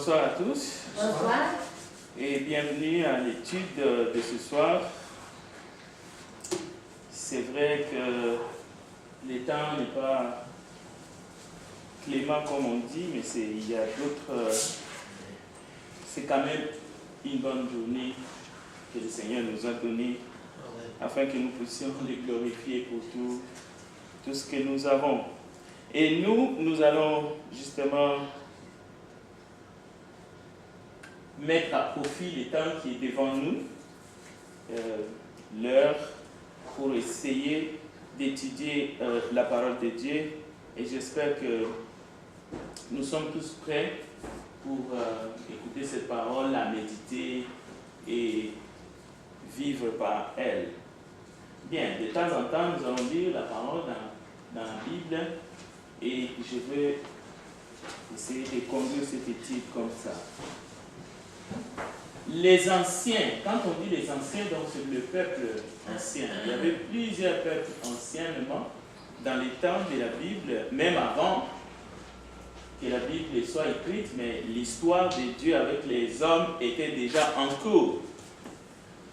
Bonsoir à tous. Bonsoir. Et bienvenue à l'étude de ce soir. C'est vrai que le temps n'est pas clément comme on dit, mais il y a d'autres... c'est quand même une bonne journée que le Seigneur nous a donnée afin que nous puissions le glorifier pour tout ce que nous avons. Et nous allons justement mettre à profit le temps qui est devant nous, l'heure, pour essayer d'étudier la parole de Dieu. Et j'espère que nous sommes tous prêts pour écouter cette parole, la méditer et vivre par elle. Bien, de temps en temps, nous allons lire la parole dans la Bible et je vais essayer de conduire cette étude comme ça. Les anciens, quand on dit les anciens, donc c'est le peuple ancien. Il y avait plusieurs peuples anciennement dans les temps de la Bible, même avant que la Bible soit écrite, mais l'histoire de Dieu avec les hommes était déjà en cours.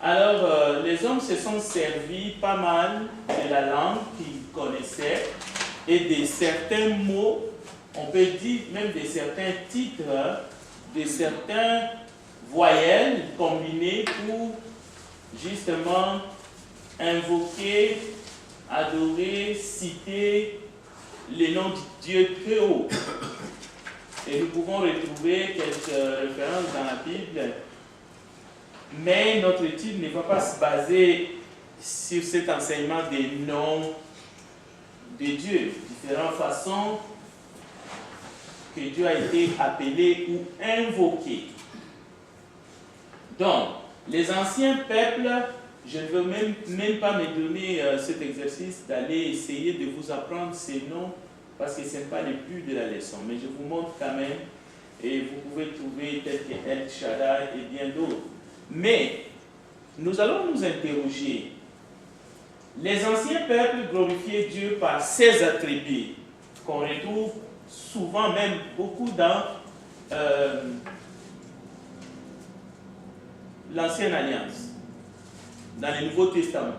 Alors, les hommes se sont servis pas mal de la langue qu'ils connaissaient et de certains mots, on peut dire même de certains titres, de certains voyelles combinées pour justement invoquer, adorer, citer le nom de Dieu très haut. Et nous pouvons retrouver quelques références dans la Bible, mais notre étude ne va pas se baser sur cet enseignement des noms de Dieu, différentes façons que Dieu a été appelé ou invoqué. Donc, les anciens peuples, je ne veux même pas me donner cet exercice d'aller essayer de vous apprendre ces noms parce que ce n'est pas le but de la leçon, mais je vous montre quand même et vous pouvez trouver tel que El Shaddai et bien d'autres. Mais nous allons nous interroger. Les anciens peuples glorifiaient Dieu par ses attributs qu'on retrouve souvent, même beaucoup dans l'Ancienne Alliance, dans le Nouveau Testament.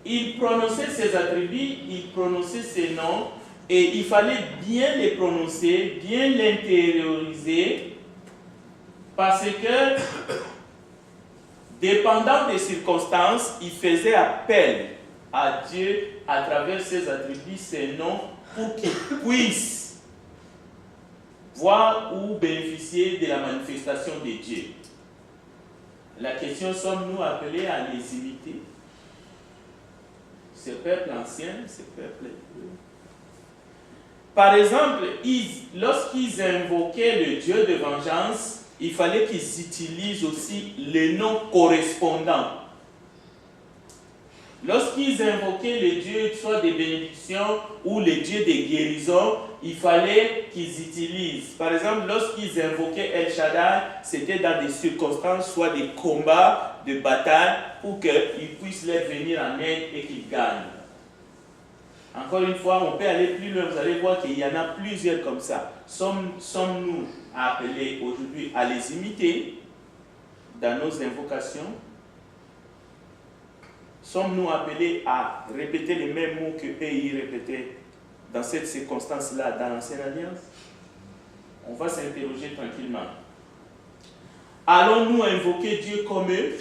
Il prononçait ses attributs, il prononçait ses noms, et il fallait bien les prononcer, bien l'intérioriser, parce que, dépendant des circonstances, il faisait appel à Dieu à travers ses attributs, ses noms, pour qu'il puisse voir ou bénéficier de la manifestation de Dieu. La question, sommes-nous appelés à les imiter? Ces peuples anciens, ces peuples hébreux. Par exemple, lorsqu'ils invoquaient le Dieu de vengeance, il fallait qu'ils utilisent aussi les noms correspondants. Lorsqu'ils invoquaient le Dieu, soit des bénédictions ou le Dieu des guérisons, il fallait qu'ils utilisent. Par exemple, lorsqu'ils invoquaient El Shaddai, c'était dans des circonstances, soit des combats, de batailles, pour qu'ils puissent leur venir en aide et qu'ils gagnent. Encore une fois, on peut aller plus loin, vous allez voir qu'il y en a plusieurs comme ça. Sommes-nous appelés aujourd'hui à les imiter dans nos invocations? Sommes-nous appelés à répéter les mêmes mots que eux y répétaient dans cette circonstance-là, dans l'Ancienne Alliance? On va s'interroger tranquillement. Allons-nous invoquer Dieu comme eux?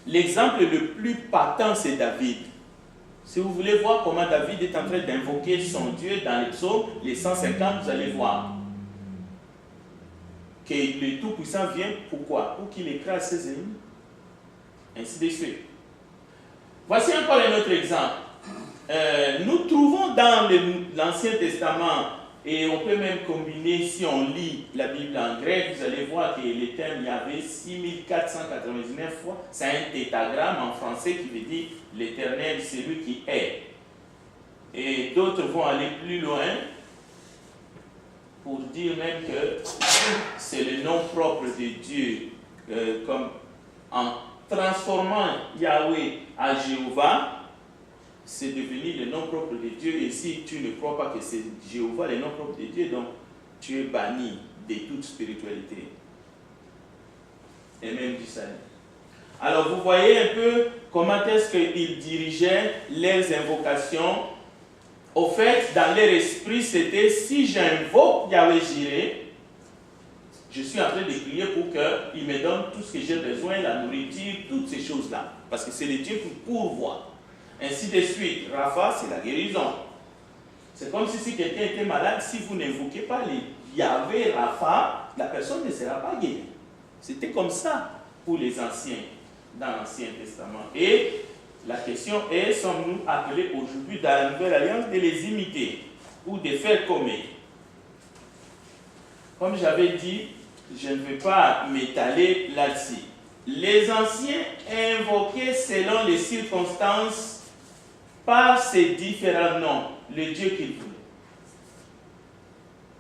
L'exemple le plus patent, c'est David. Si vous voulez voir comment David est en train d'invoquer son Dieu dans les psaumes, les 150, vous allez voir que le Tout-Puissant vient, pourquoi? Pour qu'il écrase ses ennemis. Ainsi de suite. Voici encore un autre exemple. Nous trouvons dans l'Ancien Testament, et on peut même combiner, si on lit la Bible en grec, vous allez voir que les termes, il y avait 6499 fois. C'est un tétragramme en français qui veut dire l'Éternel, c'est lui qui est. Et d'autres vont aller plus loin pour dire même que c'est le nom propre de Dieu, comme en transformant Yahweh à Jéhovah, c'est devenu le nom propre de Dieu. Et si tu ne crois pas que c'est Jéhovah, le nom propre de Dieu, donc tu es banni de toute spiritualité et même du salut. Alors vous voyez un peu comment est-ce qu'ils dirigeaient leurs invocations. Au fait, dans leur esprit, c'était si j'invoque Yahweh Jireh, je suis en train de prier pour qu'il me donne tout ce que j'ai besoin, la nourriture, toutes ces choses-là. Parce que c'est le Dieu qui pourvoit. Ainsi de suite. Rapha, c'est la guérison. C'est comme si quelqu'un était malade, si vous n'invoquez pas les Yahweh Rapha, la personne ne sera pas guérie. C'était comme ça pour les anciens, dans l'Ancien Testament. Et la question est, sommes-nous appelés aujourd'hui dans la Nouvelle Alliance de les imiter ou de faire comme eux? Comme j'avais dit, je ne vais pas m'étaler là-dessus. Les anciens invoquaient selon les circonstances par ces différents noms, le Dieu qu'ils voulaient.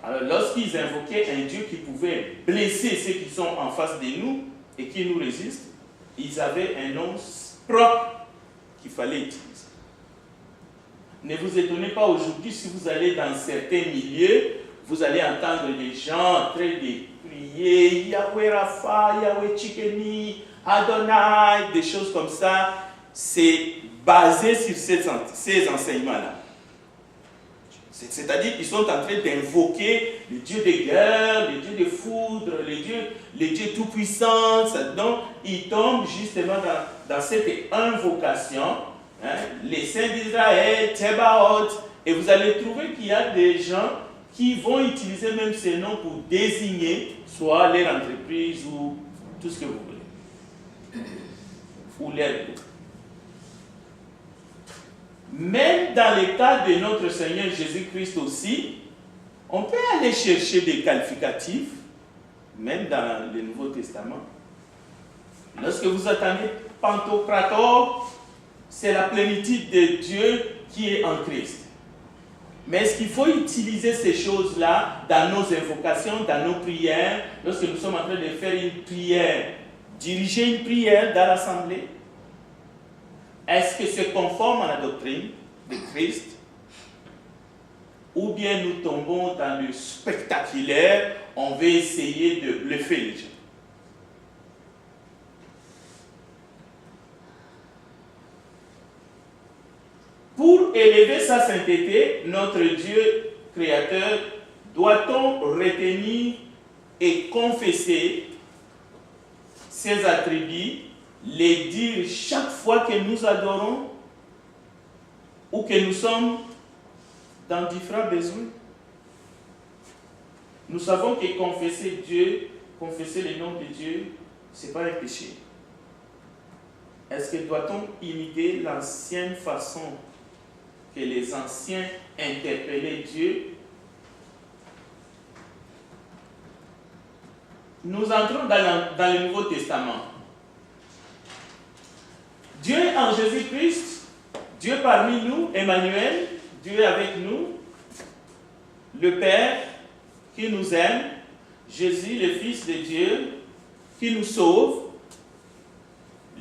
Alors lorsqu'ils invoquaient un Dieu qui pouvait blesser ceux qui sont en face de nous et qui nous résistent, ils avaient un nom propre qu'il fallait utiliser. Ne vous étonnez pas aujourd'hui si vous allez dans certains milieux, vous allez entendre les gens en train de prier Yahweh Rapha, Yahweh Tsidkenu, Adonai, des choses comme ça. C'est basé sur ces enseignements-là. C'est-à-dire qu'ils sont en train d'invoquer le Dieu de guerre, le Dieu de foudre, le Dieu tout-puissant. Donc, ils tombent justement dans cette invocation, hein, les saints d'Israël, Tsebaoth, et vous allez trouver qu'il y a des gens qui vont utiliser même ces noms pour désigner soit leur entreprise ou tout ce que vous voulez, ou leur groupe. Même dans le cas de notre Seigneur Jésus-Christ aussi, on peut aller chercher des qualificatifs, même dans le Nouveau Testament. Lorsque vous attendez Pantocrator, c'est la plénitude de Dieu qui est en Christ. Mais est-ce qu'il faut utiliser ces choses-là dans nos invocations, dans nos prières, lorsque nous sommes en train de faire une prière, diriger une prière dans l'assemblée? Est-ce que c'est conforme à la doctrine de Christ? Ou bien nous tombons dans le spectaculaire, on veut essayer de bluffer les gens? Pour élever sa sainteté, notre Dieu créateur, doit-on retenir et confesser ses attributs, les dire chaque fois que nous adorons ou que nous sommes dans différents besoins? Nous savons que confesser Dieu, confesser le nom de Dieu, ce n'est pas un péché. Est-ce que doit-on imiter l'ancienne façon que les anciens interpellaient Dieu? Nous entrons dans le Nouveau Testament. Dieu en Jésus-Christ, Dieu parmi nous, Emmanuel, Dieu avec nous, le Père qui nous aime, Jésus, le Fils de Dieu, qui nous sauve,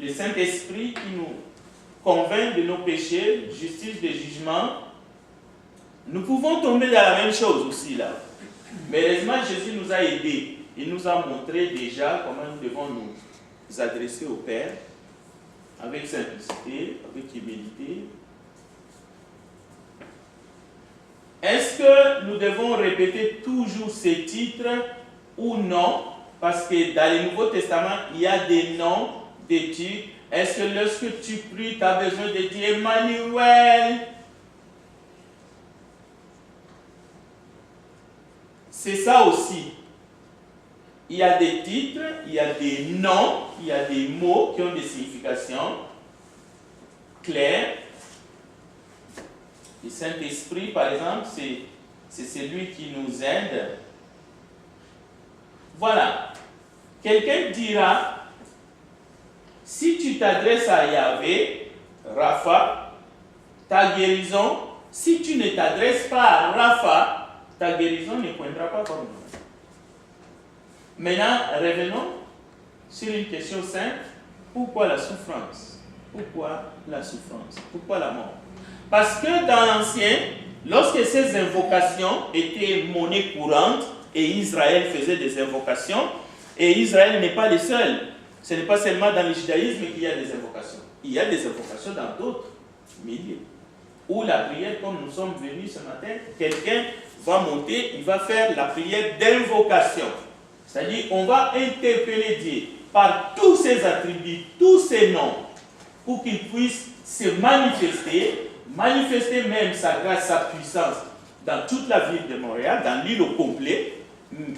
le Saint-Esprit qui nous convainc de nos péchés, justice de jugement. Nous pouvons tomber dans la même chose aussi là. Mais heureusement, Jésus nous a aidés. Il nous a montré déjà comment nous devons nous adresser au Père avec simplicité, avec humilité. Est-ce que nous devons répéter toujours ces titres ou non? Parce que dans le Nouveau Testament, il y a des noms des titres. Est-ce que lorsque tu pries, tu as besoin de dire Emmanuel? C'est ça aussi. Il y a des titres, il y a des noms, il y a des mots qui ont des significations claires. Le Saint-Esprit, par exemple, c'est celui qui nous aide. Voilà. Quelqu'un dira, si tu t'adresses à Yahweh, Rapha, ta guérison, si tu ne t'adresses pas à Rapha, ta guérison ne poindra pas comme nous. Maintenant, revenons sur une question simple. Pourquoi la souffrance? Pourquoi la souffrance? Pourquoi la mort? Parce que dans l'Ancien, lorsque ces invocations étaient monnaie courante, et Israël faisait des invocations. Et Israël n'est pas le seul. Ce n'est pas seulement dans le judaïsme qu'il y a des invocations. Il y a des invocations dans d'autres milieux. Où la prière, comme nous sommes venus ce matin, quelqu'un va monter, il va faire la prière d'invocation. C'est-à-dire, on va interpeller Dieu par tous ses attributs, tous ses noms, pour qu'il puisse se manifester, manifester même sa grâce, sa puissance dans toute la ville de Montréal, dans l'île au complet.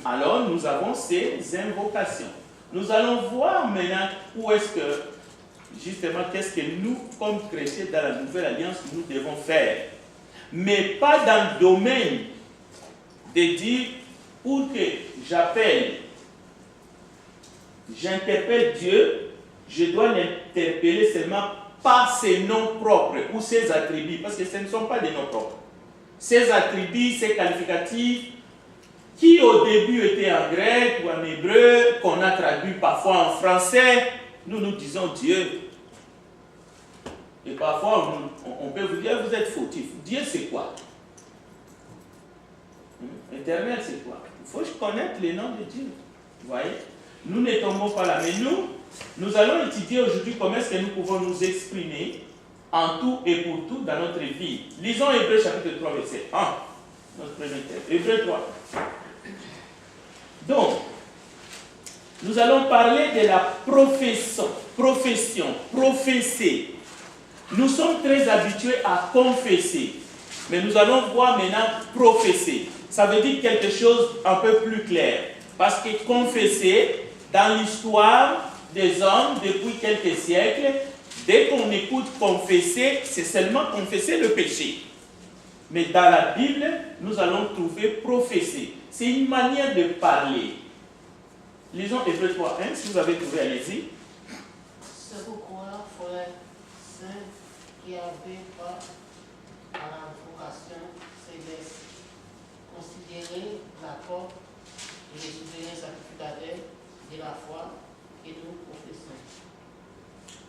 Alors, nous avons ces invocations. Nous allons voir maintenant où est-ce que, justement, qu'est-ce que nous, comme chrétiens dans la Nouvelle Alliance, nous devons faire. Mais pas dans le domaine de dire, pour que j'interpelle Dieu, je dois l'interpeller seulement par ses noms propres ou ses attributs, parce que ce ne sont pas des noms propres. Ces attributs, ces qualificatifs, qui au début étaient en grec ou en hébreu, qu'on a traduit parfois en français, nous disons Dieu. Et parfois, on peut vous dire, vous êtes fautif. Dieu, c'est quoi? Éternel, c'est quoi? Il faut connaître les noms de Dieu. Vous voyez? Nous ne tombons pas là. Mais nous allons étudier aujourd'hui comment est-ce que nous pouvons nous exprimer en tout et pour tout dans notre vie. Lisons Hébreux chapitre 3, verset 1. Notre premier texte. Hébreux 3. Donc, nous allons parler de la profession, professer. Nous sommes très habitués à confesser, mais nous allons voir maintenant professer. Ça veut dire quelque chose un peu plus clair. Parce que confesser, dans l'histoire des hommes depuis quelques siècles, dès qu'on écoute confesser, c'est seulement confesser le péché. Mais dans la Bible, nous allons trouver professer. C'est une manière de parler. Lisons Hébreux 3:1, si vous avez trouvé, allez-y. C'est pourquoi, frères saints qui n'avaient pas à la vocation céleste, considérez l'accord et les souverains sacrificateurs de la foi que nous professons.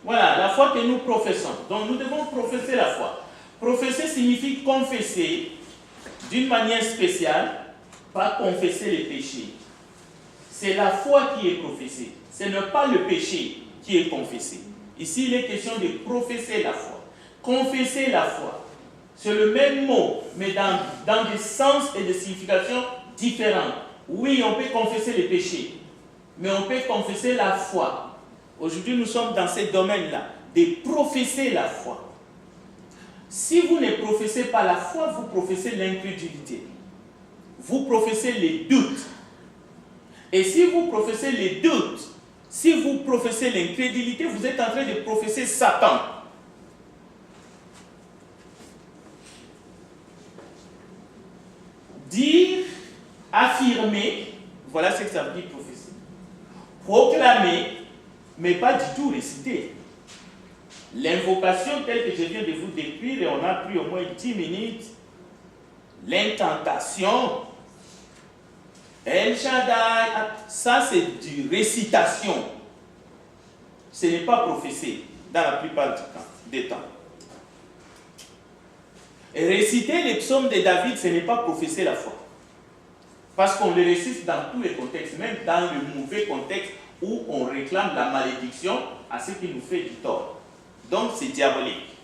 Voilà, la foi que nous professons. Donc nous devons professer la foi. Professer signifie confesser d'une manière spéciale, pas confesser les péchés. C'est la foi qui est professée. Ce n'est pas le péché qui est confessé. Ici, il est question de professer la foi. Confesser la foi. C'est le même mot, mais dans des sens et des significations différentes. Oui, on peut confesser les péchés, mais on peut confesser la foi. Aujourd'hui, nous sommes dans ce domaine-là, de professer la foi. Si vous ne professez pas la foi, vous professez l'incrédulité. Vous professez les doutes. Et si vous professez les doutes, si vous professez l'incrédulité, vous êtes en train de professer Satan. Dire, affirmer, voilà ce que ça veut dire prophétie. Proclamer, mais pas du tout réciter. L'invocation telle que je viens de vous décrire, et on a pris au moins 10 minutes, l'incantation, El Shaddai, ça c'est du récitation. Ce n'est pas prophétie dans la plupart des temps. Et réciter les psaumes de David, ce n'est pas professer la foi. Parce qu'on le récite dans tous les contextes, même dans le mauvais contexte où on réclame la malédiction à ce qui nous fait du tort. Donc c'est diabolique.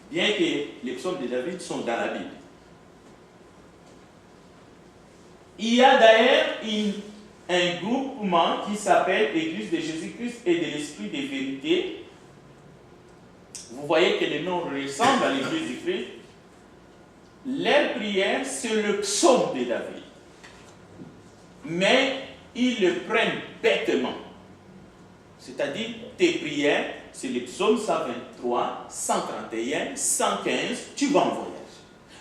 Bien que les psaumes de David sont dans la Bible. Il y a d'ailleurs un groupement qui s'appelle l'Église de Jésus-Christ et de l'Esprit de vérité. Vous voyez que le nom ressemble à l'Église du Christ. Leur prière, c'est le psaume de David. Mais ils le prennent bêtement. C'est-à-dire, tes prières, c'est les psaumes 123, 131, 115, tu vas en voyage.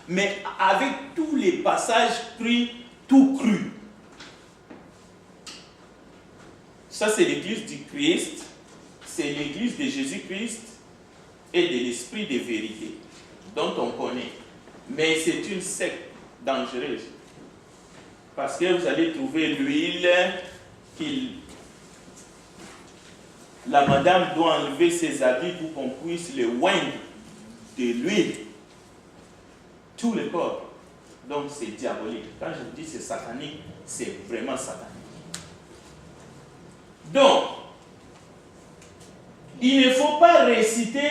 Mais avec tous les passages pris tout cru. Ça, c'est l'église du Christ, c'est l'église de Jésus-Christ et de l'Esprit de vérité, dont on connaît. Mais c'est une secte dangereuse. Parce que vous allez trouver l'huile la madame doit enlever ses habits pour qu'on puisse le oindre de l'huile. Tout le corps. Donc c'est diabolique. Quand je vous dis c'est satanique, c'est vraiment satanique. Donc, il ne faut pas réciter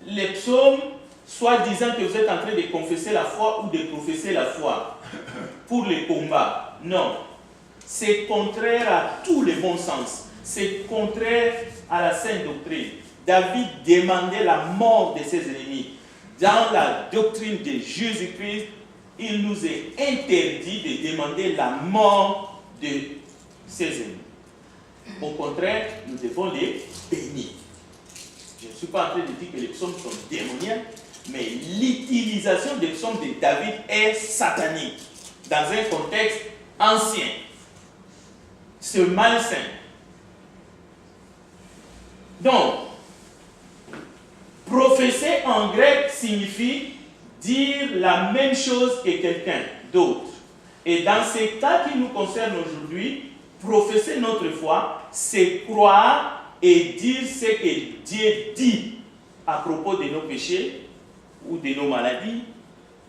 les psaumes, soit disant que vous êtes en train de confesser la foi ou de professer la foi pour les combats. Non. C'est contraire à tous les bons sens. C'est contraire à la sainte doctrine. David demandait la mort de ses ennemis. Dans la doctrine de Jésus-Christ, il nous est interdit de demander la mort de ses ennemis. Au contraire, nous devons les bénir. Je ne suis pas en train de dire que les psaumes sont démoniaques, mais l'utilisation des psaumes de David est satanique dans un contexte ancien. C'est malsain. Donc, professer en grec signifie dire la même chose que quelqu'un d'autre. Et dans ces cas qui nous concernent aujourd'hui, professer notre foi, c'est croire et dire ce que Dieu dit à propos de nos péchés ou de nos maladies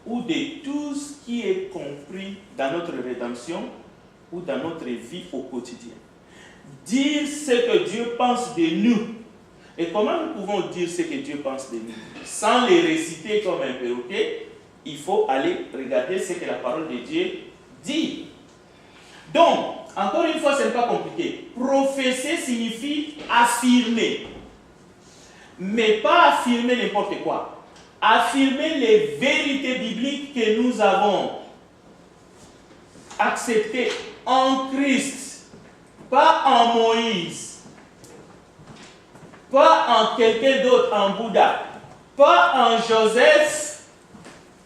ou de tout ce qui est compris dans notre rédemption ou dans notre vie au quotidien. Dire ce que Dieu pense de nous. Et comment nous pouvons dire ce que Dieu pense de nous? Sans les réciter comme un perroquet, il faut aller regarder ce que la parole de Dieu dit. Donc, encore une fois, ce n'est pas compliqué. Professer signifie affirmer. Mais pas affirmer n'importe quoi. Affirmer les vérités bibliques que nous avons acceptées en Christ, pas en Moïse, pas en quelqu'un d'autre, en Bouddha, pas en Joseph,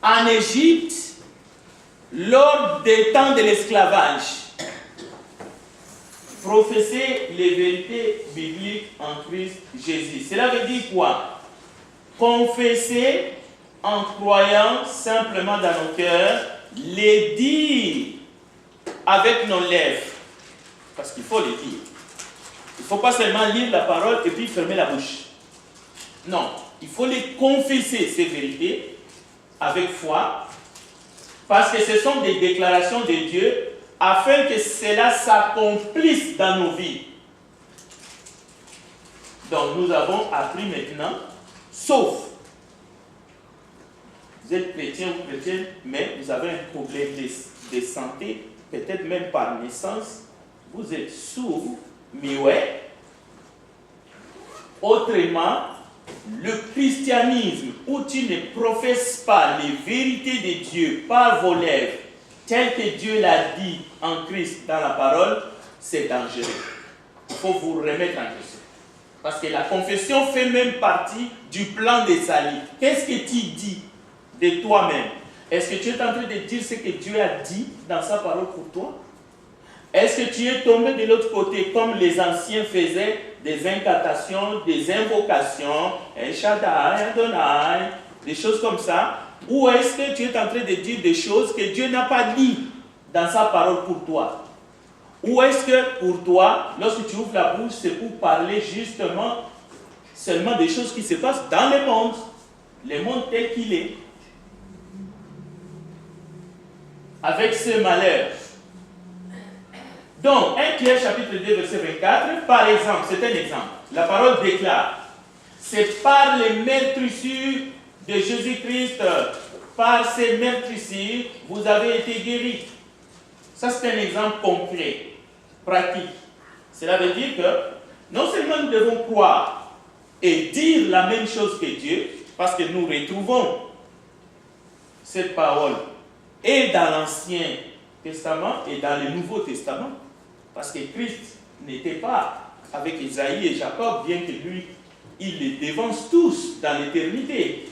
en Égypte, lors des temps de l'esclavage. Professer les vérités bibliques en Christ Jésus. Cela veut dire quoi? Confesser en croyant simplement dans nos cœurs, les dire avec nos lèvres. Parce qu'il faut les dire. Il ne faut pas seulement lire la parole et puis fermer la bouche. Non, il faut les confesser, ces vérités, avec foi, parce que ce sont des déclarations de Dieu, afin que cela s'accomplisse dans nos vies. Donc nous avons appris maintenant, sauf, vous êtes chrétien ou chrétienne, mais vous avez un problème de santé, peut-être même par naissance, vous êtes sourd, muet. Autrement, le christianisme où tu ne professes pas les vérités de Dieu par vos lèvres, tel que Dieu l'a dit en Christ dans la parole, c'est dangereux. Il faut vous remettre en question. Parce que la confession fait même partie du plan de salut. Qu'est-ce que tu dis de toi-même? Est-ce que tu es en train de dire ce que Dieu a dit dans sa parole pour toi? Est-ce que tu es tombé de l'autre côté comme les anciens faisaient des incantations, des invocations, El Shaddai, Adonai, des choses comme ça? Ou est-ce que tu es en train de dire des choses que Dieu n'a pas dit dans sa parole pour toi? Ou est-ce que pour toi, lorsque tu ouvres la bouche, c'est pour parler justement seulement des choses qui se passent dans le monde tel qu'il est, avec ce malheur? Donc, 1 Pierre chapitre 2, verset 24, par exemple, c'est un exemple. La parole déclare, c'est par les meurtrissures de Jésus-Christ, par ces meurtrissures, vous avez été guéris. Ça, c'est un exemple concret, pratique. Cela veut dire que non seulement nous devons croire et dire la même chose que Dieu, parce que nous retrouvons cette parole et dans l'Ancien Testament et dans le Nouveau Testament, parce que Christ n'était pas avec Isaïe et Jacob, bien que lui, il les dévance tous dans l'éternité.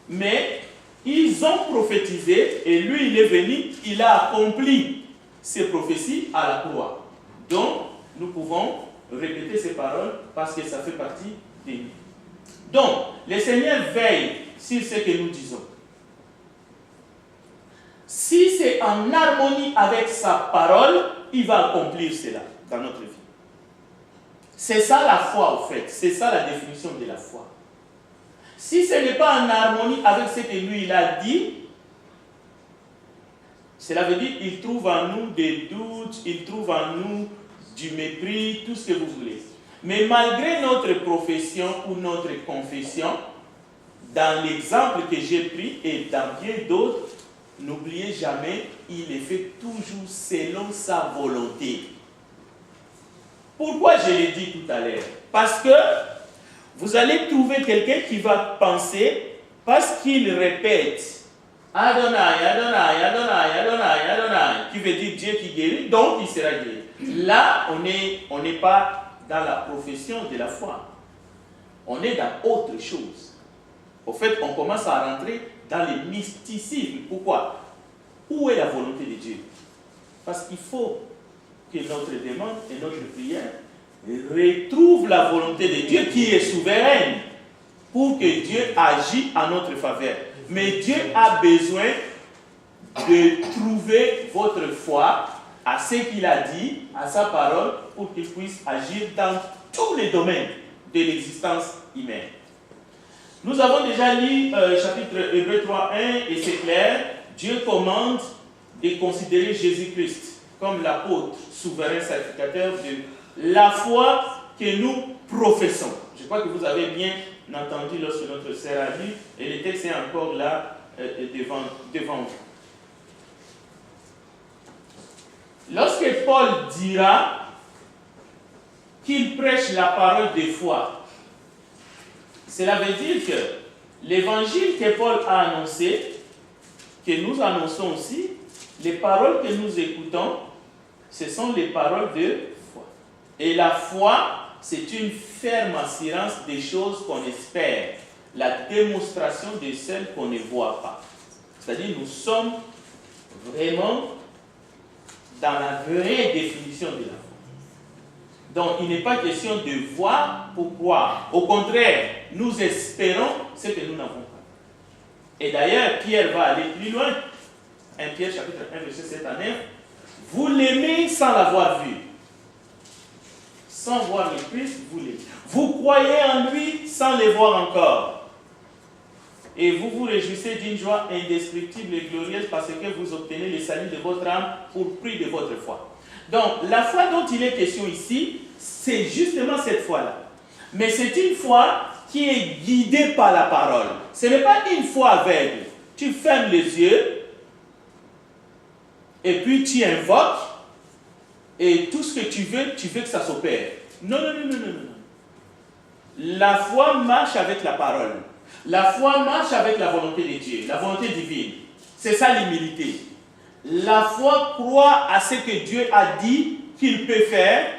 Mais ils ont prophétisé et lui, il est venu, il a accompli ses prophéties à la croix. Donc, nous pouvons répéter ces paroles parce que ça fait partie de nous. Donc, le Seigneur veille sur ce que nous disons. Si c'est en harmonie avec sa parole, il va accomplir cela dans notre vie. C'est ça la foi, en fait. C'est ça la définition de la foi. Si ce n'est pas en harmonie avec ce que lui il a dit, Cela veut dire qu'il trouve en nous des doutes, il trouve en nous du mépris, tout ce que vous voulez. Mais malgré notre profession ou notre confession, dans l'exemple que j'ai pris et dans bien d'autres, n'oubliez jamais, il est fait toujours selon sa volonté. Pourquoi je l'ai dit tout à l'heure? Parce que vous allez trouver quelqu'un qui va penser, parce qu'il répète Adonai, Adonai, Adonai, Adonai, Adonai, qui veut dire Dieu qui guérit, donc il sera guéri. Là, on n'est pas dans la profession de la foi. On est dans autre chose. Au fait, on commence à rentrer dans le mysticisme. Pourquoi? Où est la volonté de Dieu? Parce qu'il faut que notre demande et notre prière retrouvent la volonté de Dieu qui est souveraine pour que Dieu agisse en notre faveur. Mais Dieu a besoin de trouver votre foi à ce qu'il a dit, à sa parole, pour qu'il puisse agir dans tous les domaines de l'existence humaine. Nous avons déjà lu chapitre Hébreux 3.1 et c'est clair, Dieu commande de considérer Jésus-Christ comme l'apôtre souverain sacrificateur de la foi que nous professons. Je crois que vous avez bien entendu lorsque notre sœur a lu, et le texte est encore là devant vous. Lorsque Paul dira qu'il prêche la parole de foi, cela veut dire que l'évangile que Paul a annoncé, que nous annonçons aussi, les paroles que nous écoutons, ce sont les paroles de foi. Et la foi, c'est une ferme assurance des choses qu'on espère, la démonstration de celles qu'on ne voit pas. C'est-à-dire, nous sommes vraiment dans la vraie définition de la foi. Donc, il n'est pas question de voir pour croire. Au contraire, nous espérons ce que nous n'avons pas. Et d'ailleurs, Pierre va aller plus loin. 1 Pierre chapitre 1, verset 7 à 9. Vous l'aimez sans l'avoir vu. Sans voir le Christ, vous l'aimez. Vous croyez en lui sans le voir encore. Et vous vous réjouissez d'une joie indescriptible et glorieuse parce que vous obtenez le salut de votre âme pour prix de votre foi. Donc, la foi dont il est question ici, c'est justement cette foi-là. Mais c'est une foi qui est guidée par la parole. Ce n'est pas une foi aveugle. Tu fermes les yeux et puis tu invoques et tout ce que tu veux que ça s'opère. Non. La foi marche avec la parole. La foi marche avec la volonté de Dieu, la volonté divine. C'est ça l'humilité. La foi croit à ce que Dieu a dit qu'il peut faire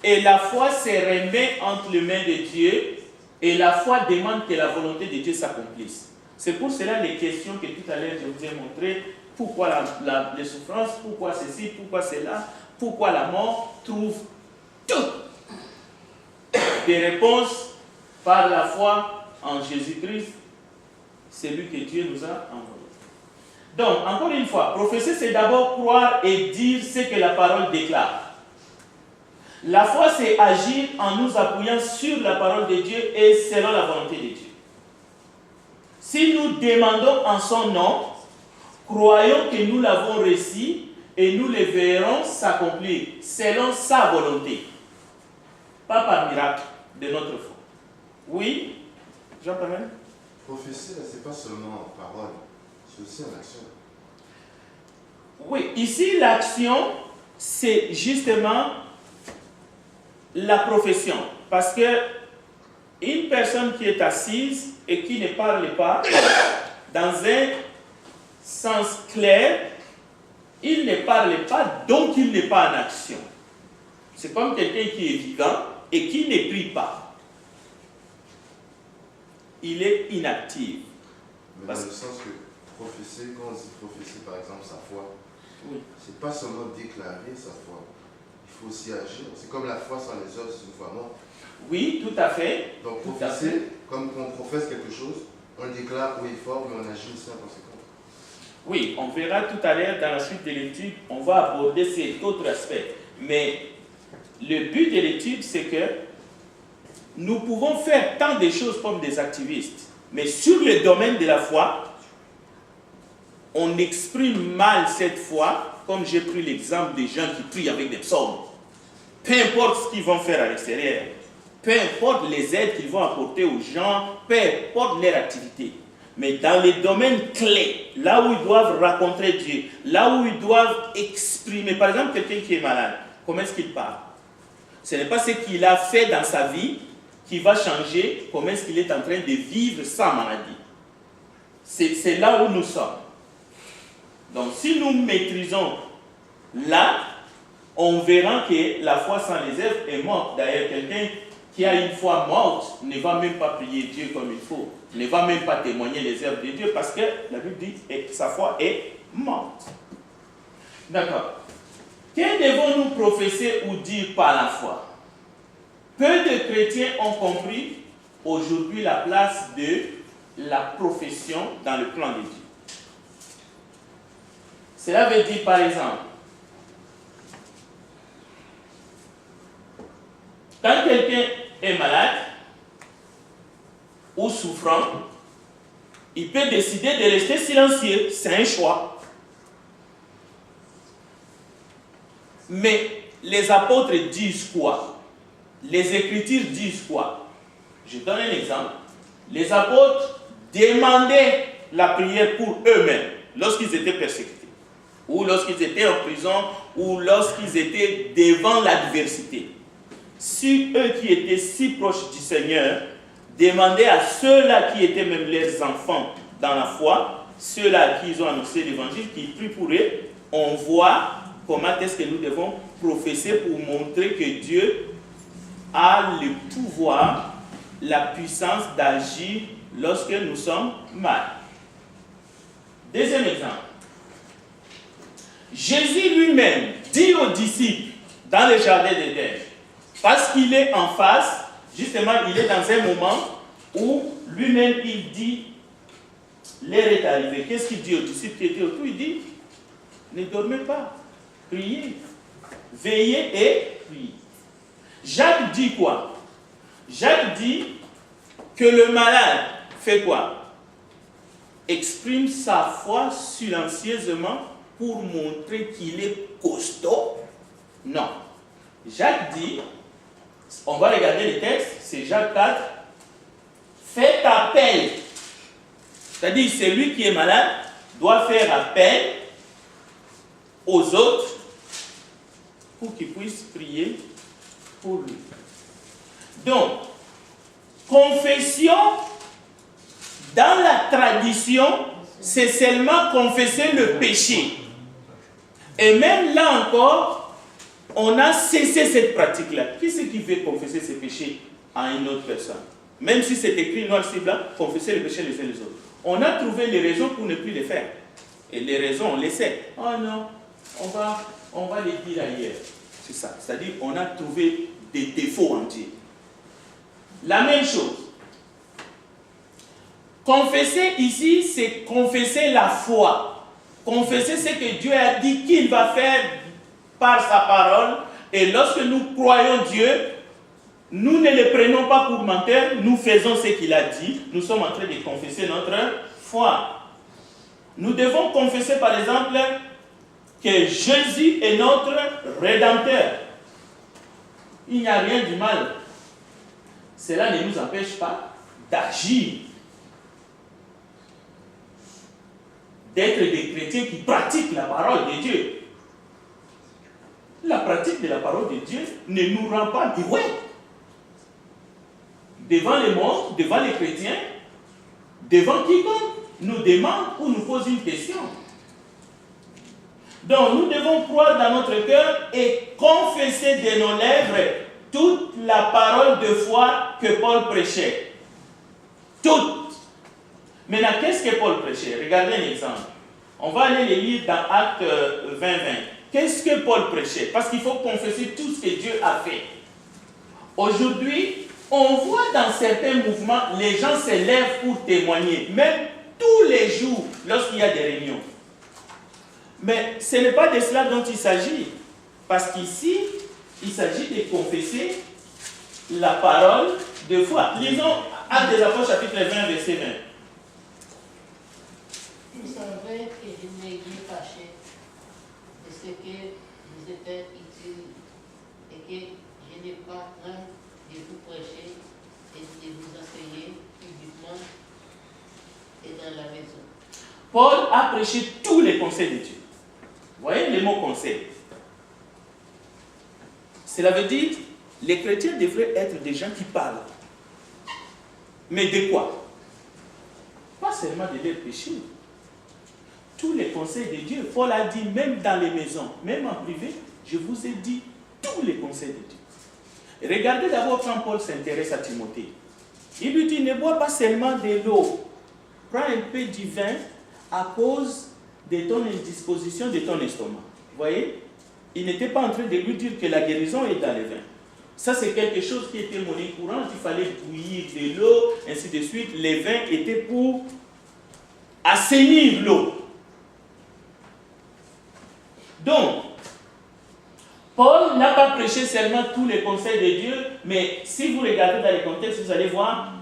et la foi se remet entre les mains de Dieu et la foi demande que la volonté de Dieu s'accomplisse. C'est pour cela les questions que tout à l'heure je vous ai montrées. Pourquoi les souffrances, pourquoi ceci, pourquoi cela, pourquoi la mort, trouvent toutes des réponses par la foi en Jésus-Christ, celui que Dieu nous a envoyé. Donc, encore une fois, professer, c'est d'abord croire et dire ce que la parole déclare. La foi, c'est agir en nous appuyant sur la parole de Dieu et selon la volonté de Dieu. Si nous demandons en son nom, croyons que nous l'avons reçu et nous le verrons s'accomplir selon sa volonté. Pas par miracle de notre foi. Oui, Jean-Pierre? Prophétie, ce n'est pas seulement en parole, c'est aussi en action. Oui, ici l'action, c'est justement la profession. Parce que une personne qui est assise et qui ne parle pas, dans un sens clair, il ne parle pas, donc il n'est pas en action. C'est comme quelqu'un qui est vivant et qui ne prie pas. Il est inactif. Mais dans le sens que prophétie, quand on dit prophétie, par exemple, sa foi, oui, c'est pas seulement déclarer sa foi, il faut aussi agir. C'est comme la foi sans les œuvres, c'est une foi morte. Oui, tout à fait. Donc prophétie, comme on professe quelque chose, on le déclare haut et fort, mais on agit aussi en conséquence. Oui, on verra tout à l'heure dans la suite de l'étude, on va aborder cet autre aspect. Mais le but de l'étude, c'est que nous pouvons faire tant de choses comme des activistes, mais sur le domaine de la foi, on exprime mal cette foi, comme j'ai pris l'exemple des gens qui prient avec des psaumes. Peu importe ce qu'ils vont faire à l'extérieur, peu importe les aides qu'ils vont apporter aux gens, peu importe leur activité. Mais dans les domaines clés, là où ils doivent rencontrer Dieu, là où ils doivent exprimer, par exemple quelqu'un qui est malade, comment est-ce qu'il parle? Ce n'est pas ce qu'il a fait dans sa vie qui va changer comment est-ce qu'il est en train de vivre sans maladie. C'est là où nous sommes. Donc si nous maîtrisons là, on verra que la foi sans réserve est morte. D'ailleurs, quelqu'un qui a une foi morte ne va même pas prier Dieu comme il faut, ne va même pas témoigner les œuvres de Dieu parce que la Bible dit que sa foi est morte. D'accord. Que devons-nous professer ou dire par la foi? Peu de chrétiens ont compris aujourd'hui la place de la profession dans le plan de Dieu. Cela veut dire par exemple, quand quelqu'un est malade ou souffrant, il peut décider de rester silencieux, c'est un choix. Mais les apôtres disent quoi? Les Écritures disent quoi? Je donne un exemple. Les apôtres demandaient la prière pour eux-mêmes lorsqu'ils étaient persécutés, ou lorsqu'ils étaient en prison, ou lorsqu'ils étaient devant l'adversité. Si eux qui étaient si proches du Seigneur demandaient à ceux-là qui étaient même leurs enfants dans la foi, ceux-là à qui ils ont annoncé l'évangile, qui prient pour eux, on voit comment est-ce que nous devons professer pour montrer que Dieu a le pouvoir, la puissance d'agir lorsque nous sommes mal. Deuxième exemple. Jésus lui-même dit aux disciples dans le jardin d'Éden, parce qu'il est en face, justement, il est dans un moment où lui-même il dit, l'heure est arrivée. Qu'est-ce qu'il dit aux disciples qui étaient autour? Il dit, ne dormez pas, priez, veillez et priez. Jacques dit quoi? Jacques dit que le malade fait quoi? Exprime sa foi silencieusement pour montrer qu'il est costaud? Non. Jacques dit, on va regarder les textes, c'est Jacques 4, faites appel. C'est-à-dire, celui qui est malade doit faire appel aux autres pour qu'ils puissent prier pour lui. Donc, confession, dans la tradition, c'est seulement confesser le péché. Et même là encore, on a cessé cette pratique-là. Qui c'est qui veut confesser ses péchés à une autre personne? Même si c'est écrit noir sur blanc, confesser les péchés les uns les autres. On a trouvé les raisons pour ne plus les faire. Et les raisons, on les sait. Oh non, on va les dire ailleurs. C'est ça. C'est-à-dire, on a trouvé des défauts en Dieu. La même chose. Confesser ici, c'est confesser la foi. Confesser ce que Dieu a dit qu'il va faire par sa parole. Et lorsque nous croyons Dieu, nous ne le prenons pas pour menteur, nous faisons ce qu'il a dit. Nous sommes en train de confesser notre foi. Nous devons confesser par exemple que Jésus est notre Rédempteur. Il n'y a rien du mal. Cela ne nous empêche pas d'agir, d'être des chrétiens qui pratiquent la parole de Dieu. La pratique de la parole de Dieu ne nous rend pas doués. Devant le monde, devant les chrétiens, devant quiconque nous demande ou nous pose une question. Donc nous devons croire dans notre cœur et confesser de nos lèvres toute la parole de foi que Paul prêchait. Toute. Maintenant, qu'est-ce que Paul prêchait? Regardez un exemple. On va aller les lire dans Actes 20. Qu'est-ce que Paul prêchait? Parce qu'il faut confesser tout ce que Dieu a fait. Aujourd'hui, on voit dans certains mouvements, les gens se lèvent pour témoigner, même tous les jours, lorsqu'il y a des réunions. Mais ce n'est pas de cela dont il s'agit. Parce qu'ici, il s'agit de confesser la parole de foi. Lisons Actes des Apôtres, chapitre 20, verset 20. Vous savez que je n'ai rien caché de ce que vous était utile et que je n'ai pas craint de vous prêcher et de vous enseigner publiquement et dans la maison. Paul a prêché tous les conseils de Dieu. Vous voyez les mots conseil. Cela veut dire les chrétiens devraient être des gens qui parlent. Mais de quoi? Pas seulement de leurs péchés. Tous les conseils de Dieu. Paul a dit, même dans les maisons, même en privé, je vous ai dit tous les conseils de Dieu. Regardez d'abord quand Paul s'intéresse à Timothée. Il lui dit, ne bois pas seulement de l'eau. Prends un peu du vin à cause de ton indisposition de ton estomac. Vous voyez? Il n'était pas en train de lui dire que la guérison est dans le vin. Ça, c'est quelque chose qui était monnaie courante. Il fallait bouillir de l'eau, ainsi de suite. Les vins étaient pour assainir l'eau. Donc, Paul n'a pas prêché seulement tous les conseils de Dieu, mais si vous regardez dans les contextes, vous allez voir,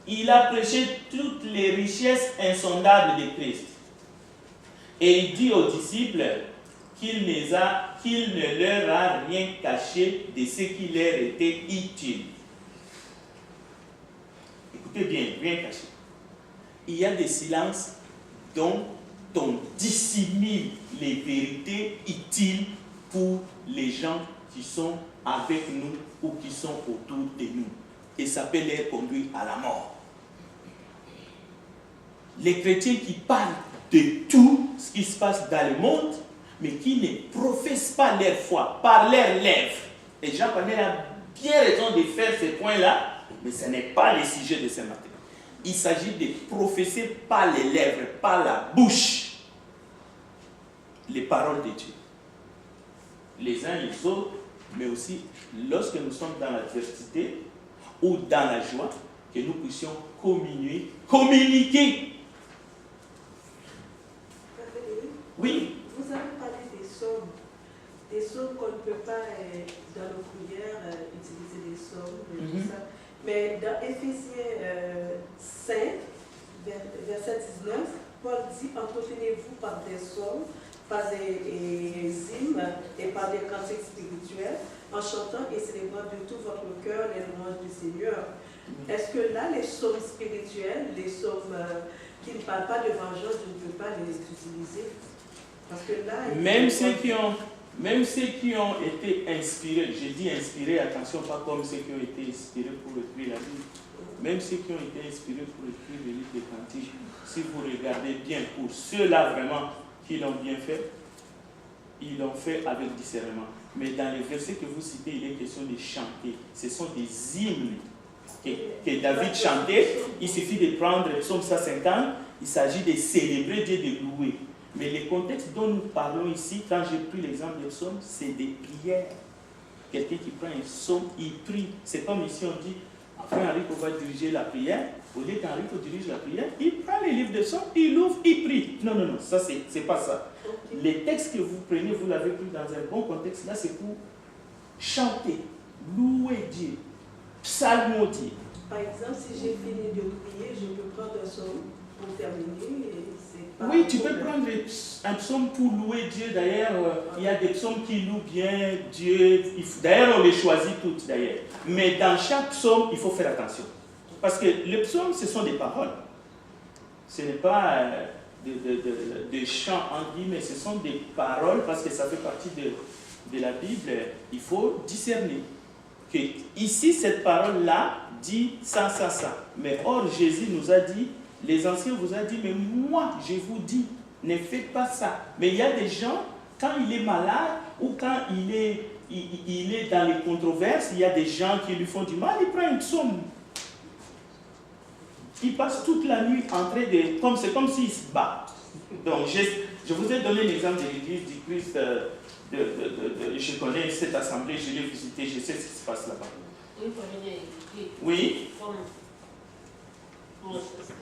il a prêché toutes les richesses insondables de Christ. Et il dit aux disciples qu'il ne leur a rien caché de ce qui leur était utile. Écoutez bien, rien caché. Il y a des silences dont on dissimule les vérités utiles pour les gens qui sont avec nous ou qui sont autour de nous. Et ça peut les conduire à la mort. Les chrétiens qui parlent de tout ce qui se passe dans le monde, mais qui ne professent pas leur foi par leurs lèvres. Et Jean-Paul a bien raison de faire ces points-là, mais ce n'est pas le sujet de ce matin. Il s'agit de professer par les lèvres, par la bouche, les paroles de Dieu. Les uns les autres, mais aussi lorsque nous sommes dans l'adversité ou dans la joie, que nous puissions communiquer. Oui. Vous avez parlé des psaumes qu'on ne peut pas, dans nos prières, utiliser des psaumes, tout ça. Mais dans Éphésiens 5, verset 19, Paul dit, entretenez-vous par des psaumes, par des hymnes et par des cantiques spirituels, en chantant et célébrant de tout votre cœur les louanges du Seigneur. Est-ce que là, les psaumes spirituels, les psaumes qui ne parlent pas de vengeance, je ne peux pas les utiliser? Parce que là, même ceux qui ont été inspirés, je dis inspirés, attention, pas comme ceux qui ont été inspirés pour écrire la Bible, même ceux qui ont été inspirés pour écrire le livre des cantiques, si vous regardez bien, pour ceux-là vraiment qui l'ont bien fait, ils l'ont fait avec discernement. Mais dans les versets que vous citez, il est question de chanter. Ce sont des hymnes que David chantait. Il suffit de prendre le psaume 150, il s'agit de célébrer Dieu, de louer. Mais le contexte dont nous parlons ici, quand j'ai pris l'exemple des psaumes, c'est des prières. Quelqu'un qui prend un psaume, il prie. C'est comme ici on dit, après Enrico va diriger la prière. Au lieu qu'Enrico dirige la prière, il prend les livres de psaumes, il l'ouvre, il prie. Non, ça c'est pas ça. Les textes que vous prenez, vous l'avez pris dans un bon contexte, là c'est pour chanter, louer Dieu, psalmodier. Par exemple, si j'ai fini de prier, je peux prendre un psaume pour terminer. Oui, tu peux prendre un psaume pour louer Dieu. D'ailleurs, il y a des psaumes qui louent bien Dieu. D'ailleurs, on les choisit toutes, d'ailleurs. Mais dans chaque psaume, il faut faire attention. Parce que les psaumes, ce sont des paroles. Ce n'est pas des chants, en guillemets, ce sont des paroles, parce que ça fait partie de la Bible. Il faut discerner que ici, cette parole-là dit ça, ça, ça. Mais or, Jésus nous a dit, les anciens vous ont dit, mais moi, je vous dis, ne faites pas ça. Mais il y a des gens, quand il est malade ou quand il est dans les controverses, il y a des gens qui lui font du mal, il prend une psaume. Il passe toute la nuit en train de... C'est comme s'il se bat. Donc, je vous ai donné l'exemple de l'église du Christ. Je connais cette assemblée, je l'ai visitée, je sais ce qui se passe là-bas. Oui.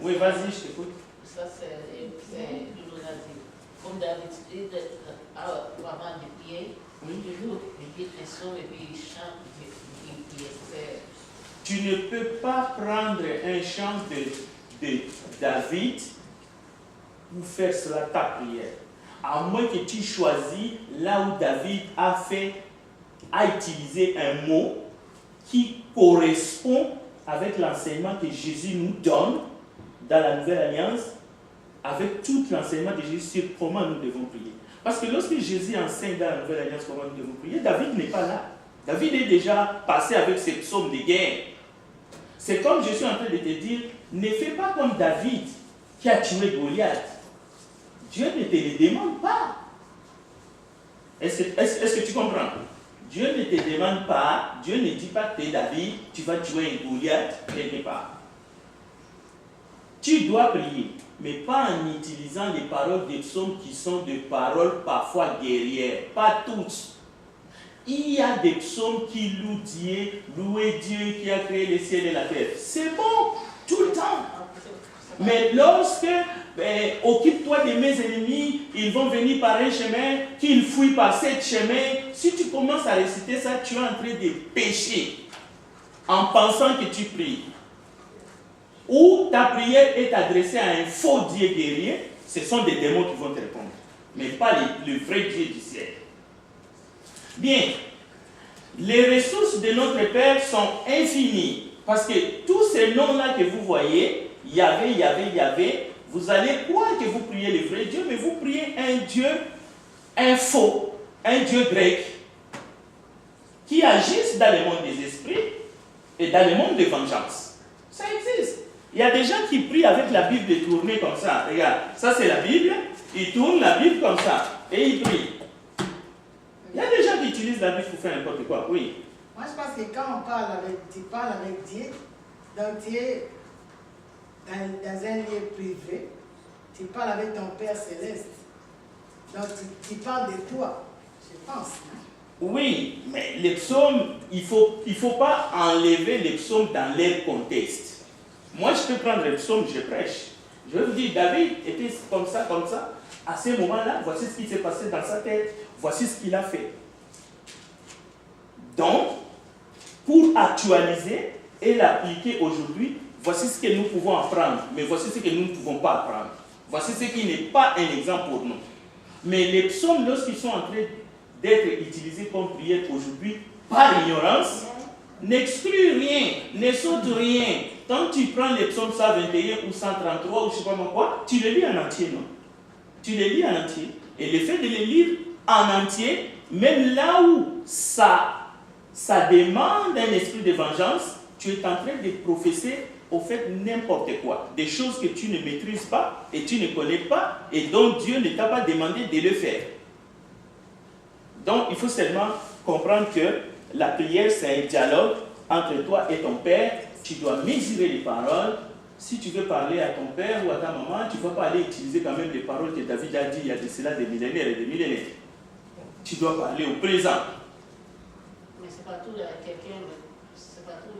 Oui, vas-y, je t'écoute. Ça, c'est toujours dit. Comme David dit, avant de prier, il dit un son et puis il chante, il espère. Tu ne peux pas prendre un chant de David pour faire cela ta prière. à moins que tu choisis là où David a utilisé un mot qui correspond avec l'enseignement que Jésus nous donne dans la Nouvelle Alliance, avec tout l'enseignement de Jésus sur comment nous devons prier. Parce que lorsque Jésus enseigne dans la Nouvelle Alliance comment nous devons prier, David n'est pas là. David est déjà passé avec ses psaumes de guerre. C'est comme je suis en train de te dire, ne fais pas comme David qui a tué Goliath. Dieu ne te le demande pas. Est-ce que tu comprends? Dieu ne te demande pas, Dieu ne dit pas que tu es David, tu vas tuer un Goliath quelque part. Tu dois prier, mais pas en utilisant les paroles des psaumes qui sont des paroles parfois guerrières. Pas toutes. Il y a des psaumes qui louent Dieu qui a créé les ciels et la terre. C'est bon, tout le temps. Mais lorsque, occupe-toi de mes ennemis, ils vont venir par un chemin, qu'ils fuient par cet chemin. Si tu commences à réciter ça, tu es en train de pécher en pensant que tu pries. Ou ta prière est adressée à un faux Dieu guerrier, ce sont des démons qui vont te répondre, mais pas le vrai Dieu du ciel. Bien, les ressources de notre Père sont infinies, parce que tous ces noms-là que vous voyez, Yahvé, vous allez croire que vous priez le vrai Dieu, mais vous priez un Dieu, un faux, un Dieu grec, qui agisse dans le monde des esprits et dans le monde des vengeances. Ça existe. Il y a des gens qui prient avec la Bible tournée comme ça. Regarde, ça c'est la Bible, ils tournent la Bible comme ça et ils prient. Il y a des gens qui utilisent la Bible pour faire n'importe quoi, oui. Moi je pense que quand tu parles avec Dieu, donc tu es dans un lieu privé, tu parles avec ton Père Céleste. Donc tu parles de toi, je pense. Oui, mais les psaumes, il faut pas enlever les psaumes dans leur contexte. Moi, je peux prendre les psaumes, je prêche. Je vais vous dire, David était comme ça. À ce moment-là, voici ce qui s'est passé dans sa tête. Voici ce qu'il a fait. Donc, pour actualiser et l'appliquer aujourd'hui, voici ce que nous pouvons apprendre. Mais voici ce que nous ne pouvons pas apprendre. Voici ce qui n'est pas un exemple pour nous. Mais les psaumes, lorsqu'ils sont en train d'être utilisés comme prière aujourd'hui, par ignorance, n'exclut rien, ne saute rien. Quand tu prends les psaumes 121 ou 133 ou je ne sais pas quoi, tu les lis en entier, non? Tu les lis en entier. Et le fait de les lire en entier, même là où ça demande un esprit de vengeance, tu es en train de professer au fait n'importe quoi. Des choses que tu ne maîtrises pas et tu ne connais pas et dont Dieu ne t'a pas demandé de le faire. Donc il faut seulement comprendre que la prière c'est un dialogue entre toi et ton Père. Tu dois mesurer les paroles. Si tu veux parler à ton père ou à ta maman, tu ne vas pas aller utiliser quand même les paroles que David a dit il y a de cela des millénaires et des millénaires. Tu dois parler au présent. Mais c'est pas tout, quelqu'un, c'est pas tout.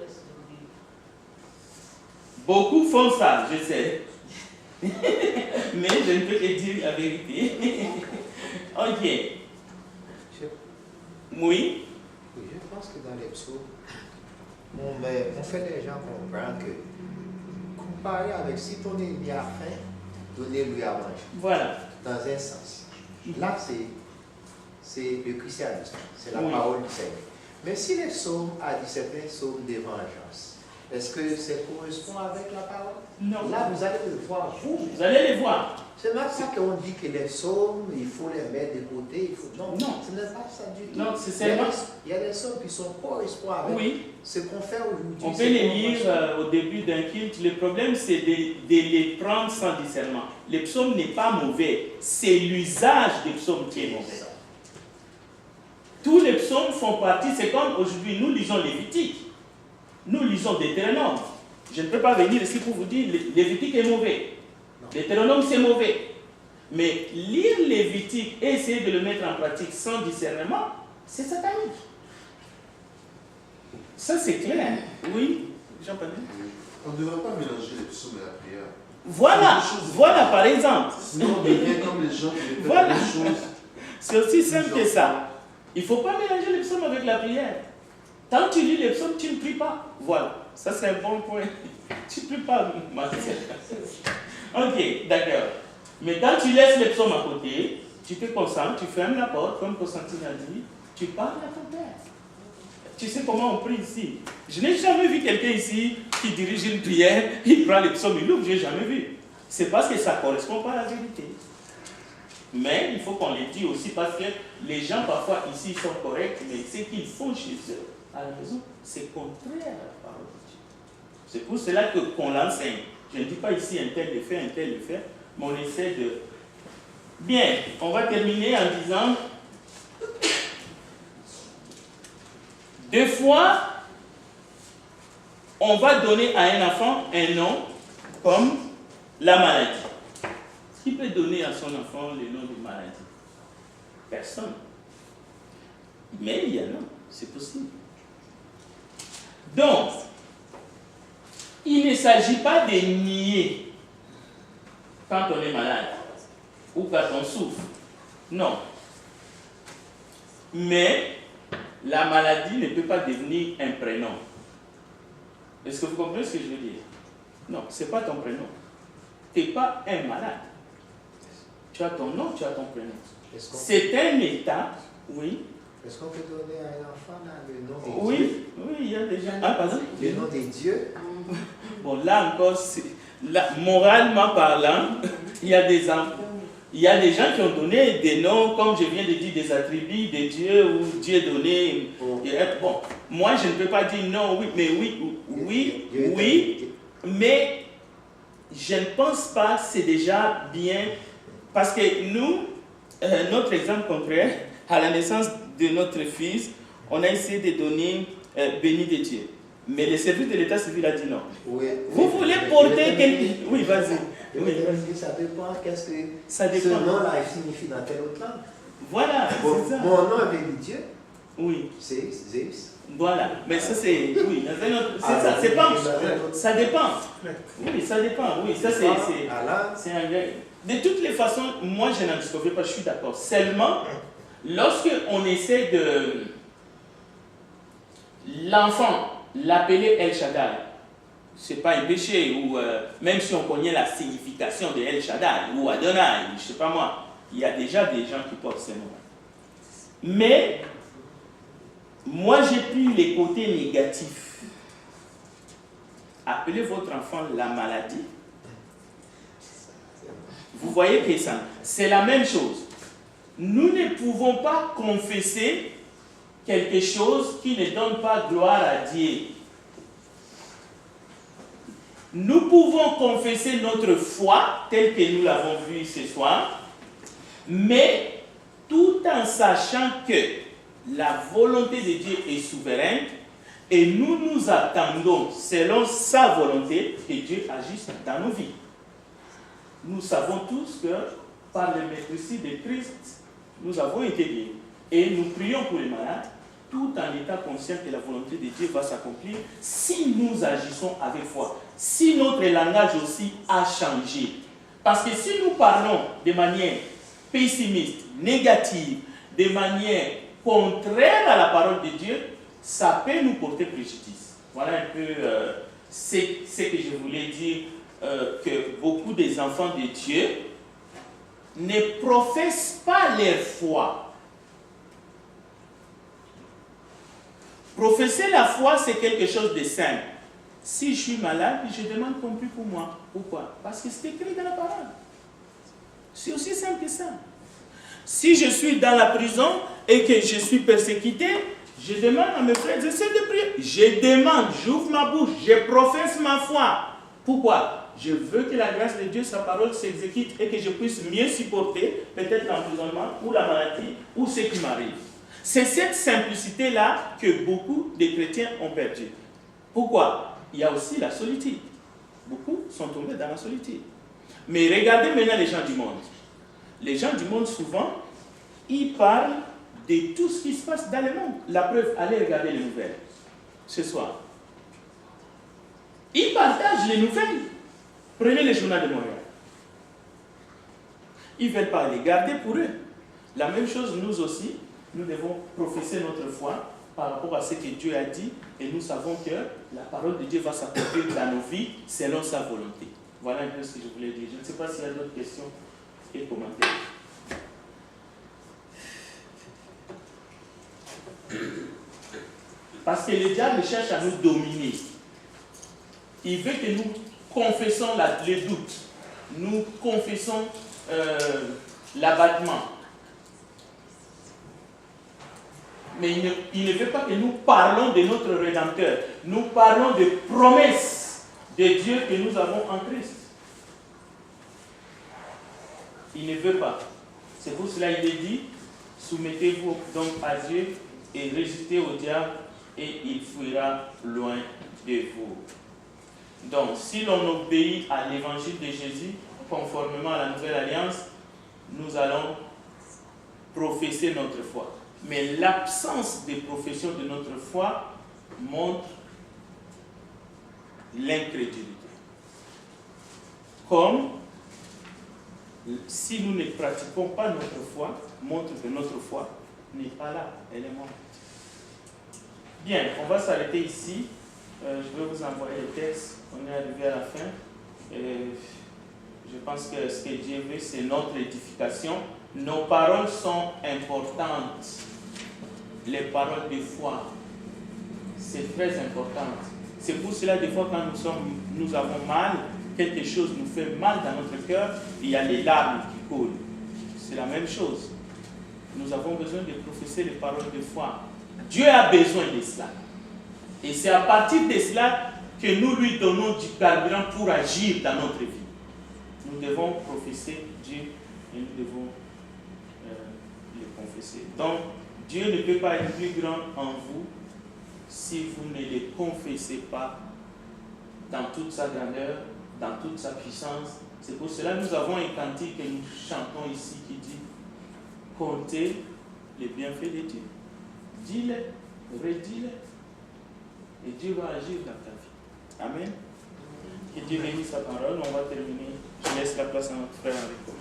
Beaucoup font ça, je sais. Mais je ne peux que dire la vérité. Ok. Oui. Oui, je pense que dans les psaumes, on fait les gens comprendre que, comparé avec si ton ennemi a faim, donnez-lui à manger. Voilà. Dans un sens. Là, c'est le christianisme, c'est la Oui. parole du Seigneur. Mais si les psaumes a dit certains psaumes de vengeance, est-ce que ça correspond avec la parole? Non. Là, vous allez le voir, Vous allez les voir. C'est pas ça qu'on dit que les psaumes, il faut les mettre de côté. Non, ce n'est pas ça du tout. Non, c'est seulement. Il y a des psaumes qui sont correspondent avec Oui. ce qu'on fait aujourd'hui. On peut les lire au début d'un culte. Le problème, c'est de les prendre sans discernement. Le psaume n'est pas mauvais. C'est l'usage des psaumes qui est mauvais. Tous les psaumes font partie. C'est comme aujourd'hui, nous lisons Lévitique. Nous lisons Deutéronome. Je ne peux pas venir ici pour vous dire Lévitique est mauvais. Deutéronome, c'est mauvais. Mais lire Lévitique et essayer de le mettre en pratique sans discernement, c'est satanique. Ça, c'est clair. Oui, Jean-Paul. On ne devrait pas mélanger les psaumes et la prière. Voilà par exemple. Sinon, on devient comme les gens qui répètent Voilà. les choses. C'est aussi simple que ça. Il ne faut pas mélanger les psaumes avec la prière. Tant que tu lis les psaumes, tu ne pries pas. Voilà. Ça, c'est un bon point. Tu ne pries pas, Marcel. Ok, d'accord. Mais quand tu laisses les psaumes à côté, tu te concentres, tu fermes la porte, comme Constantine a dit, tu parles à ton Père. Tu sais comment on prie ici. Je n'ai jamais vu quelqu'un ici qui dirige une prière, il prend les psaumes, il l'ouvre, je n'ai jamais vu. C'est parce que ça ne correspond pas à la vérité. Mais il faut qu'on le dise aussi parce que les gens parfois ici sont corrects, mais ce qu'ils font chez eux, à la maison, c'est contraire à la parole de Dieu. C'est pour cela qu'on l'enseigne. Je ne dis pas ici un tel le fait, mais on essaie de... Bien, on va terminer en disant... Des fois, on va donner à un enfant un nom comme la maladie. Qui peut donner à son enfant le nom de maladie? Personne. Mais il y en a, c'est possible. Donc, il ne s'agit pas de nier quand on est malade ou quand on souffre. Non. Mais la maladie ne peut pas devenir un prénom. Est-ce que vous comprenez ce que je veux dire? Non, ce n'est pas ton prénom. Tu n'es pas un malade. Tu as ton nom, tu as ton prénom. C'est un état, oui. Est-ce qu'on peut donner à un enfant là, le nom des Oui, dieux? oui, il y a des gens. Ah, pardon? Le nom des dieux? Bon, là encore, moralement parlant, il y a des enfants. Il y a des gens qui ont donné des noms, comme je viens de dire, des attributs de Dieu ou Dieu donné. Bon, moi je ne peux pas dire non, oui, mais oui, mais je ne pense pas que c'est déjà bien, parce que nous, notre exemple contraire, à la naissance de notre fils, on a essayé de donner béni de Dieu. Mais le service de l'État civil a dit non. Oui, vous voulez porter quelqu'un... Oui, vas-y. Oui. Ça dépend qu'est-ce que ça dépend. Ce nom-là signifie dans telle autre langue. Voilà, c'est ça. Mon nom avec Dieu, oui. C'est Zeus. Voilà, mais ça c'est... Oui, c'est ça, c'est pas... Ça dépend. Oui, ça dépend. Oui, ça c'est un gars. De toutes les façons, moi je n'en discute pas, je suis d'accord. Seulement, lorsque on essaie de... L'enfant, l'appeler El Shaddai, c'est pas un péché, ou même si on connaît la signification de El Shaddai, ou Adonai, je sais pas moi, il y a déjà des gens qui portent ces noms. Mais, moi j'ai pris les côtés négatifs. Appelez votre enfant la maladie. Vous voyez que ça, c'est la même chose. Nous ne pouvons pas confesser quelque chose qui ne donne pas gloire à Dieu. Nous pouvons confesser notre foi, telle que nous l'avons vu ce soir, mais tout en sachant que la volonté de Dieu est souveraine et nous nous attendons, selon sa volonté, que Dieu agisse dans nos vies. Nous savons tous que par le mépris de Christ, nous avons été guéris. Et nous prions pour les malades, tout en étant conscient que la volonté de Dieu va s'accomplir si nous agissons avec foi. Si notre langage aussi a changé. Parce que si nous parlons de manière pessimiste, négative, de manière contraire à la parole de Dieu, ça peut nous porter préjudice. Voilà un peu ce que je voulais dire, que beaucoup des enfants de Dieu ne professent pas leur foi. Professer la foi, c'est quelque chose de simple. Si je suis malade, je demande qu'on prie pour moi. Pourquoi? Parce que c'est écrit dans la parole. C'est aussi simple que ça. Si je suis dans la prison et que je suis persécuté, je demande à mes frères et sœurs de prier. Je demande, j'ouvre ma bouche, je professe ma foi. Pourquoi? Je veux que la grâce de Dieu, sa parole s'exécute et que je puisse mieux supporter peut-être l'emprisonnement ou la maladie ou ce qui m'arrive. C'est cette simplicité-là que beaucoup de chrétiens ont perdu. Pourquoi? Il y a aussi la solitude. Beaucoup sont tombés dans la solitude. Mais regardez maintenant les gens du monde. Les gens du monde, souvent, ils parlent de tout ce qui se passe dans le monde. La preuve, allez regarder les nouvelles ce soir. Ils partagent les nouvelles. Prenez le journal de Montréal. Ils ne veulent pas les garder pour eux. La même chose, nous aussi, nous devons professer notre foi par rapport à ce que Dieu a dit et nous savons que la parole de Dieu va s'accomplir dans nos vies selon sa volonté. Voilà un peu ce que je voulais dire. Je ne sais pas s'il y a d'autres questions et commentaires. Parce que le diable cherche à nous dominer. Il veut que nous confessons les doutes. Nous confessons l'abattement. Mais il ne veut pas que nous parlons de notre Rédempteur. Nous parlons des promesses de Dieu que nous avons en Christ. Il ne veut pas. C'est pour cela qu'il est dit, soumettez-vous donc à Dieu et résistez au diable et il fuira loin de vous. Donc, si l'on obéit à l'évangile de Jésus, conformément à la nouvelle alliance, nous allons professer notre foi. Mais l'absence de profession de notre foi montre l'incrédulité. Comme si nous ne pratiquons pas notre foi, montre que notre foi n'est pas là, elle est morte. Bien, on va s'arrêter ici. Je vais vous envoyer le texte. On est arrivé à la fin. Je pense que ce que Dieu veut, c'est notre édification. Nos paroles sont importantes. Les paroles de foi, c'est très important. C'est pour cela, des fois, quand nous avons mal, quelque chose nous fait mal dans notre cœur, il y a les larmes qui coulent. C'est la même chose. Nous avons besoin de professer les paroles de foi. Dieu a besoin de cela. Et c'est à partir de cela que nous lui donnons du carburant pour agir dans notre vie. Nous devons professer Dieu et nous devons le confesser. Donc, Dieu ne peut pas être plus grand en vous si vous ne le confessez pas dans toute sa grandeur, dans toute sa puissance. C'est pour cela que nous avons un cantique que nous chantons ici qui dit « Comptez les bienfaits de Dieu. Dis-les, redis-les, et Dieu va agir dans ta vie. » Amen. Que Dieu bénisse sa parole. On va terminer. Je laisse la place à notre frère Enrico.